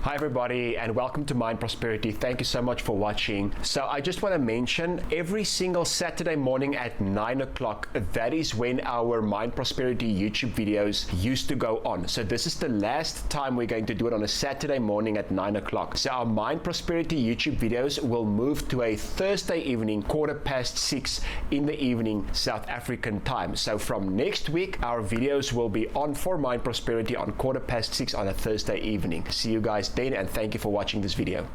Hi everybody, and welcome to Mind Prosperity. Thank you so much for watching. So I just want to mention, every single Saturday morning at 9 o'clock, that is when our Mind Prosperity YouTube videos used to go on. So this is the last time we're going to do it on a Saturday morning at 9 o'clock. So our Mind Prosperity YouTube videos will move to a Thursday evening, 6:15 in the evening, South African time. So from next week, our videos will be on for Mind Prosperity on 6:15 on a Thursday evening. See you guys then, and thank you for watching this video.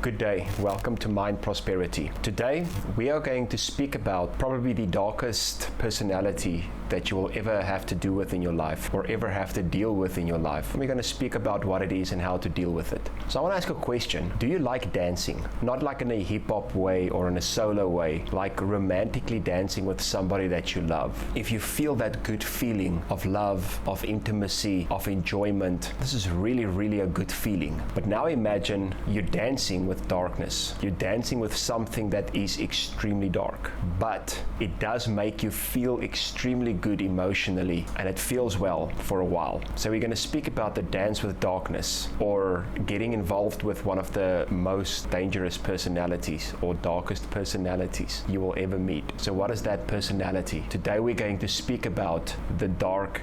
Good day, welcome to Mind Prosperity. Today we are going to speak about probably the darkest personality that you will ever have to do with in your life, or ever have to deal with in your life. And we're going to speak about what it is and how to deal with it. So I want to ask a question. Do you like dancing? Not like in a hip-hop way or in a solo way, like romantically dancing with somebody that you love. If you feel that good feeling of love, of intimacy, of enjoyment, this is really a good feeling. But now imagine you're dancing with darkness. You're dancing with something that is extremely dark, but it does make you feel extremely good emotionally, and it feels well for a while. So we're going to speak about the dance with darkness, or getting involved with one of the most dangerous personalities or darkest personalities you will ever meet. So what is that personality? Today we're going to speak about the Dark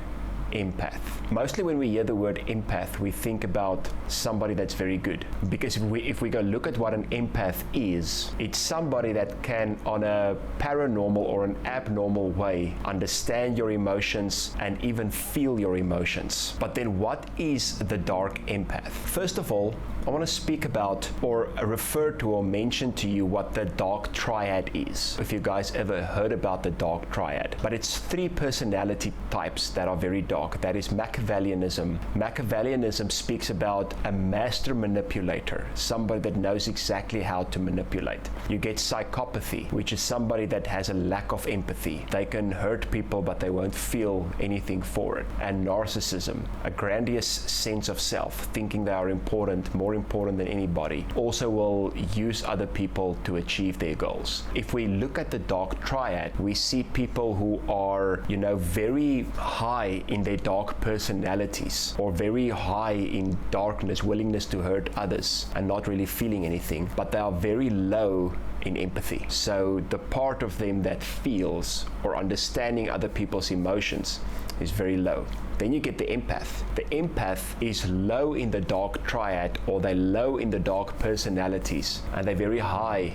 Empath. Mostly when we hear the word empath, we think about somebody that's very good. Because if we go look at what an empath is, it's somebody that can, on a paranormal or an abnormal way, understand your emotions and even feel your emotions. But then what is the dark empath? First of all, I want to speak about, or refer to, or mention to you what the Dark Triad is. If you guys ever heard about the Dark Triad. But it's 3 personality types that are very dark. That is Machiavellianism. Machiavellianism speaks about a master manipulator, somebody that knows exactly how to manipulate. You get psychopathy, which is somebody that has a lack of empathy. They can hurt people, but they won't feel anything for it. And narcissism, a grandiose sense of self, thinking they are important, more important than anybody, also will use other people to achieve their goals. If we look at the Dark Triad, we see people who are, very high in their dark personalities, or very high in darkness, willingness to hurt others and not really feeling anything, but they are very low in empathy. So the part of them that feels or understanding other people's emotions is very low. Then you get the empath. The empath is low in the Dark Triad, or they're low in the dark personalities, and they're very high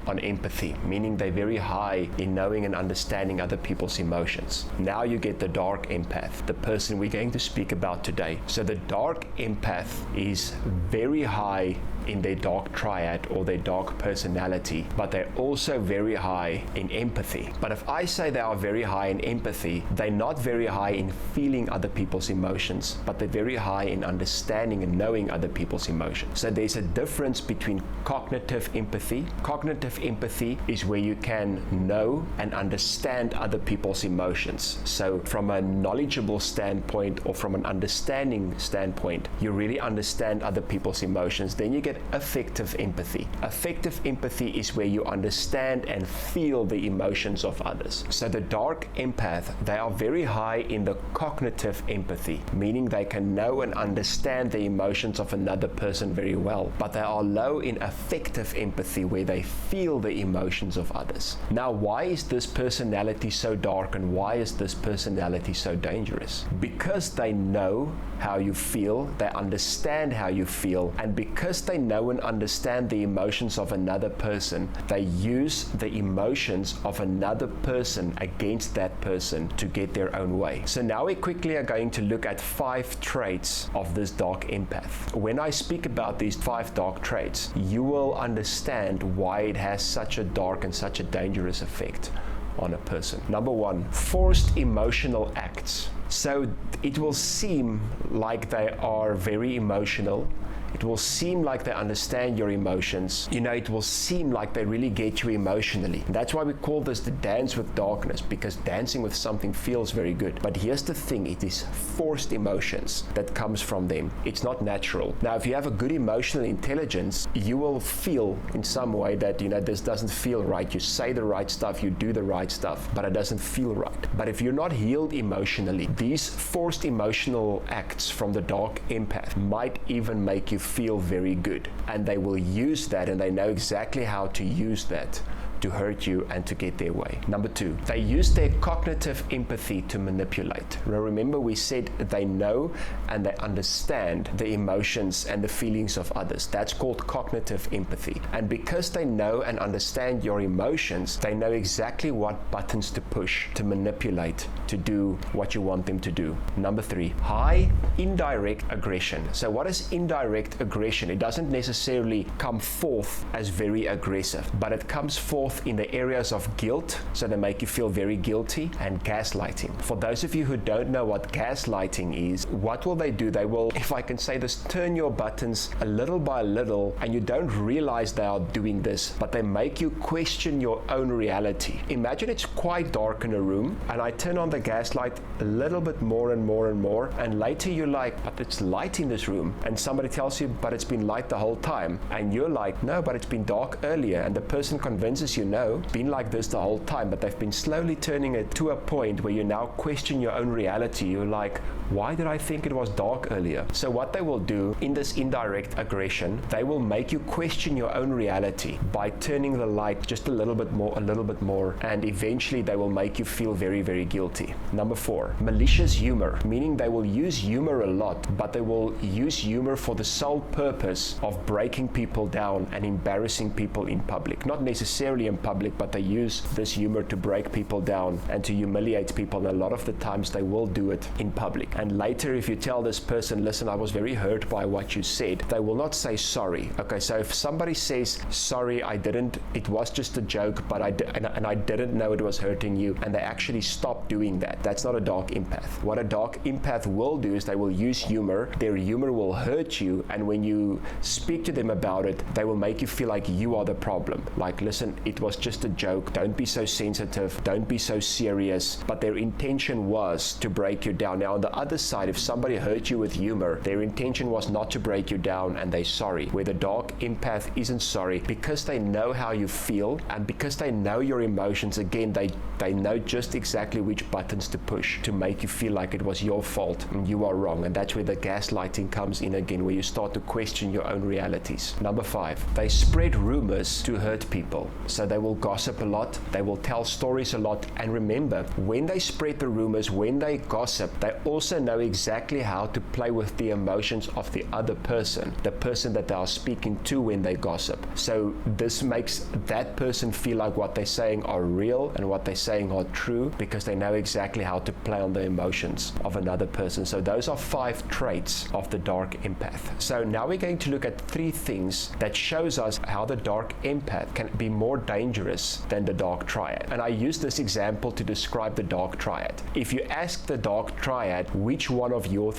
on empathy, meaning they're very high in knowing and understanding other people's emotions. Now you get the dark empath, the person we're going to speak about today. So the dark empath is very high in their Dark Triad, or their dark personality, but they're also very high in empathy. But if I say they are very high in empathy, they're not very high in feeling other people's emotions, but they're very high in understanding and knowing other people's emotions. So there's a difference between cognitive empathy. Cognitive empathy is where you can know and understand other people's emotions. So from a knowledgeable standpoint, or from an understanding standpoint, you really understand other people's emotions. Then you get affective empathy. Affective empathy is where you understand and feel the emotions of others. So the dark empath, they are very high in the cognitive empathy, meaning they can know and understand the emotions of another person very well, but they are low in affective empathy, where they feel the emotions of others. Now, why is this personality so dark, and why is this personality so dangerous? Because they know how you feel, they understand how you feel, and because they know and understand the emotions of another person, they use the emotions of another person against that person to get their own way. So now we quickly are going to look at 5 traits of this dark empath. When I speak about these 5 dark traits, you will understand why it has such a dark and such a dangerous effect on a person. Number 1, forced emotional acts. So it will seem like they are very emotional It will seem like they understand your emotions. It will seem like they really get you emotionally. That's why we call this the dance with darkness, because dancing with something feels very good. But here's the thing, it is forced emotions that comes from them. It's not natural. Now, if you have a good emotional intelligence, you will feel in some way that, this doesn't feel right. You say the right stuff, you do the right stuff, but it doesn't feel right. But if you're not healed emotionally, these forced emotional acts from the dark empath might even make you feel very good. And they will use that, and they know exactly how to use that to hurt you and to get their way. Number 2, they use their cognitive empathy to manipulate. Now remember, we said they know and they understand the emotions and the feelings of others. That's called cognitive empathy. And because they know and understand your emotions, they know exactly what buttons to push to manipulate to do what you want them to do. Number 3, high indirect aggression. So what is indirect aggression? It doesn't necessarily come forth as very aggressive, but it comes forth in the areas of guilt, so they make you feel very guilty, and gaslighting. For those of you who don't know what gaslighting is, what will they do? They will, if I can say this, turn your buttons a little by little, and you don't realize they are doing this, but they make you question your own reality. Imagine it's quite dark in a room, and I turn on the gaslight a little bit more and more and more, and later you're like, but it's light in this room, and somebody tells you, but it's been light the whole time, and you're like, no, but it's been dark earlier, and the person convinces you, no, been like this the whole time, but they've been slowly turning it to a point where you now question your own reality. You're like, why did I think it was dark earlier? So what they will do in this indirect aggression, they will make you question your own reality by turning the light just a little bit more, and eventually they will make you feel very, very guilty. Number 4, malicious humor, meaning they will use humor a lot, but they will use humor for the sole purpose of breaking people down and embarrassing people in public. Not necessarily in public, but they use this humor to break people down and to humiliate people, and a lot of the times they will do it in public. And later, if you tell this person, listen, I was very hurt by what you said, they will not say sorry. Okay, so if somebody says, sorry, it was just a joke, but I didn't know it was hurting you, and they actually stop doing that, that's not a dark empath. What a dark empath will do is they will use humor. Their humor will hurt you, and when you speak to them about it, they will make you feel like you are the problem. Like, listen, it was just a joke, don't be so sensitive, don't be so serious. But their intention was to break you down. Now on the other side, if somebody hurt you with humor, their intention was not to break you down, and they're sorry. Where the dark empath isn't sorry, because they know how you feel, and because they know your emotions, again, they know just exactly which buttons to push to make you feel like it was your fault and you are wrong. And that's where the gaslighting comes in again, where you start to question your own realities. Number 5, they spread rumors to hurt people. So they will gossip a lot, they will tell stories a lot, and remember, when they spread the rumors, when they gossip, they also know exactly how to play with the emotions of the other person, the person that they are speaking to when they gossip. So this makes that person feel like what they're saying are real and what they're saying are true, because they know exactly how to play on the emotions of another person. So those are 5 traits of the dark empath. So now we're going to look at 3 things that shows us how the dark empath can be more dangerous than the dark triad. And I use this example to describe the dark triad. If you ask the dark triad which one of you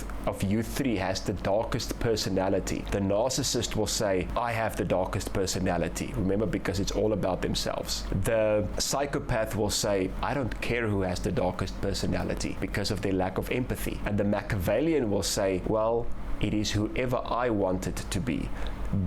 3 has the darkest personality, the narcissist will say, I have the darkest personality. Remember, because it's all about themselves. The psychopath will say, I don't care who has the darkest personality, because of their lack of empathy. And the Machiavellian will say, well, it is whoever I want it to be,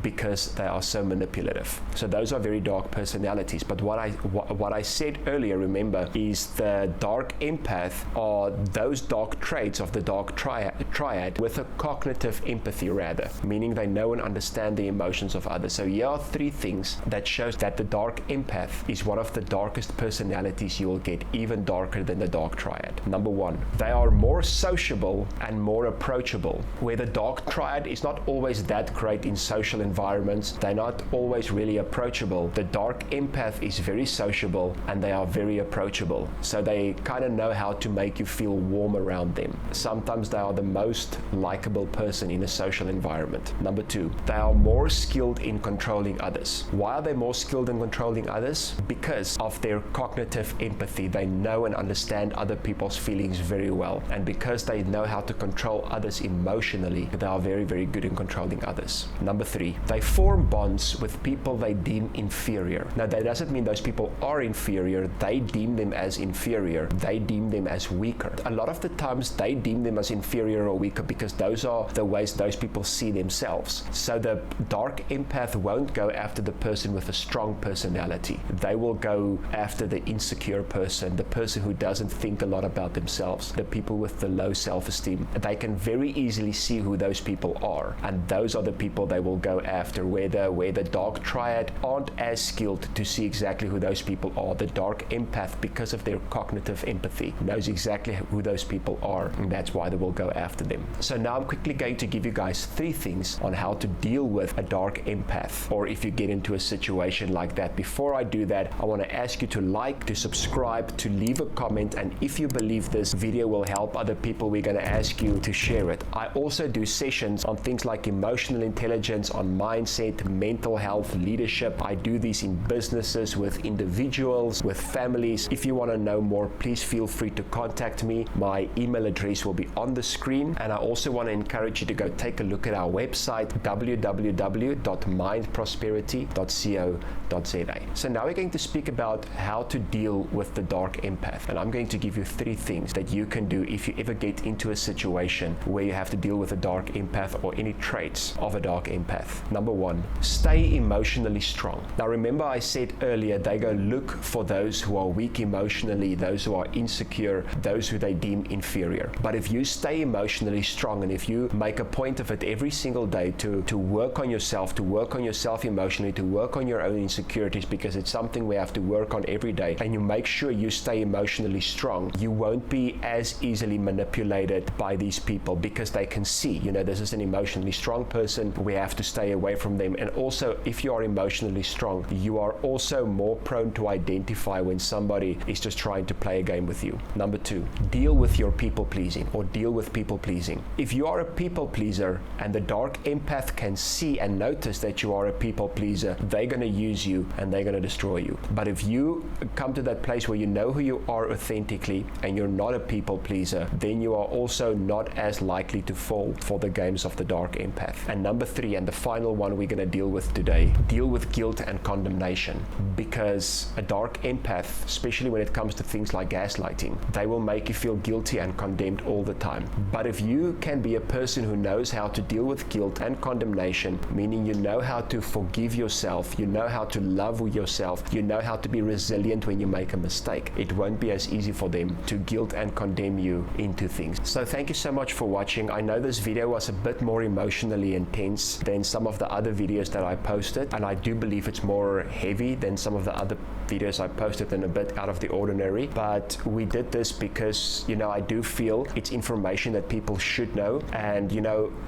because they are so manipulative. So those are very dark personalities. But what I said earlier, remember, is the dark empath are those dark traits of the dark triad with a cognitive empathy, rather, meaning they know and understand the emotions of others. So here are 3 things that shows that the dark empath is one of the darkest personalities you will get, even darker than the dark triad. Number 1, they are more sociable and more approachable, where the dark triad is not always that great in social social environments. They're not always really approachable. The Dark Empath is very sociable and they are very approachable. So they kind of know how to make you feel warm around them. Sometimes they are the most likable person in a social environment. Number 2, they are more skilled in controlling others. Why are they more skilled in controlling others? Because of their cognitive empathy. They know and understand other people's feelings very well. And because they know how to control others emotionally, they are very, very good in controlling others. Number 3, they form bonds with people they deem inferior. Now, that doesn't mean those people are inferior. They deem them as inferior. They deem them as weaker. A lot of the times they deem them as inferior or weaker because those are the ways those people see themselves. So the Dark Empath won't go after the person with a strong personality. They will go after the insecure person, the person who doesn't think a lot about themselves, the people with the low self-esteem. They can very easily see who those people are, and those are the people they will go after. Where the Dark Triad aren't as skilled to see exactly who those people are, the Dark Empath, because of their cognitive empathy, knows exactly who those people are, and that's why they will go after them. So now I'm quickly going to give you guys 3 things on how to deal with a Dark Empath, or if you get into a situation like that. Before I do that, I want to ask you to like, to subscribe, to leave a comment, and if you believe this video will help other people, we're going to ask you to share it. I also do sessions on things like emotional intelligence, on mindset, mental health, leadership. I do these in businesses, with individuals, with families. If you want to know more, please feel free to contact me. My email address will be on the screen, and I also want to encourage you to go take a look at our website, www.mindprosperity.co.za. So now we're going to speak about how to deal with the Dark Empath, and I'm going to give you 3 things that you can do if you ever get into a situation where you have to deal with a Dark Empath or any traits of a Dark Empath. Number 1, stay emotionally strong. Now remember, I said earlier, they go look for those who are weak emotionally, those who are insecure, those who they deem inferior. But if you stay emotionally strong, and if you make a point of it every single day to work on yourself, to work on yourself emotionally, to work on your own insecurities, because it's something we have to work on every day, and you make sure you stay emotionally strong, you won't be as easily manipulated by these people, because they can see, this is an emotionally strong person, we have to stay away from them. And also, if you are emotionally strong, you are also more prone to identify when somebody is just trying to play a game with you. Number 2, deal with your people pleasing, or deal with people pleasing. If you are a people pleaser and the Dark Empath can see and notice that you are a people pleaser, they're going to use you and they're going to destroy you. But if you come to that place where you know who you are authentically and you're not a people pleaser, then you are also not as likely to fall for the games of the Dark Empath. And number 3, and the final one we're going to deal with today, deal with guilt and condemnation. Because a Dark Empath, especially when it comes to things like gaslighting, they will make you feel guilty and condemned all the time. But if you can be a person who knows how to deal with guilt and condemnation, meaning you know how to forgive yourself, you know how to love yourself, you know how to be resilient when you make a mistake, it won't be as easy for them to guilt and condemn you into things. So thank you so much for watching. I know this video was a bit more emotionally intense than some of the other videos that I posted, and I do believe it's more heavy than some of the other videos I posted and a bit out of the ordinary. But we did this because I do feel it's information that people should know, and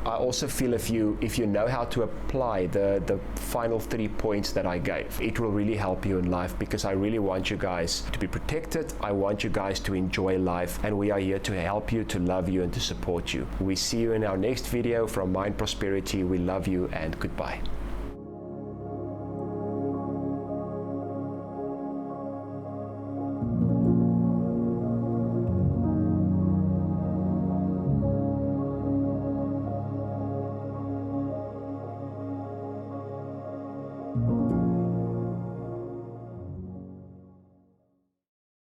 I also feel if you know how to apply the final 3 points that I gave, it will really help you in life, because I really want you guys to be protected. I want you guys to enjoy life, and we are here to help you, to love you, and to support you. We see you in our next video from Mind Prosperity. We love you, and goodbye. you.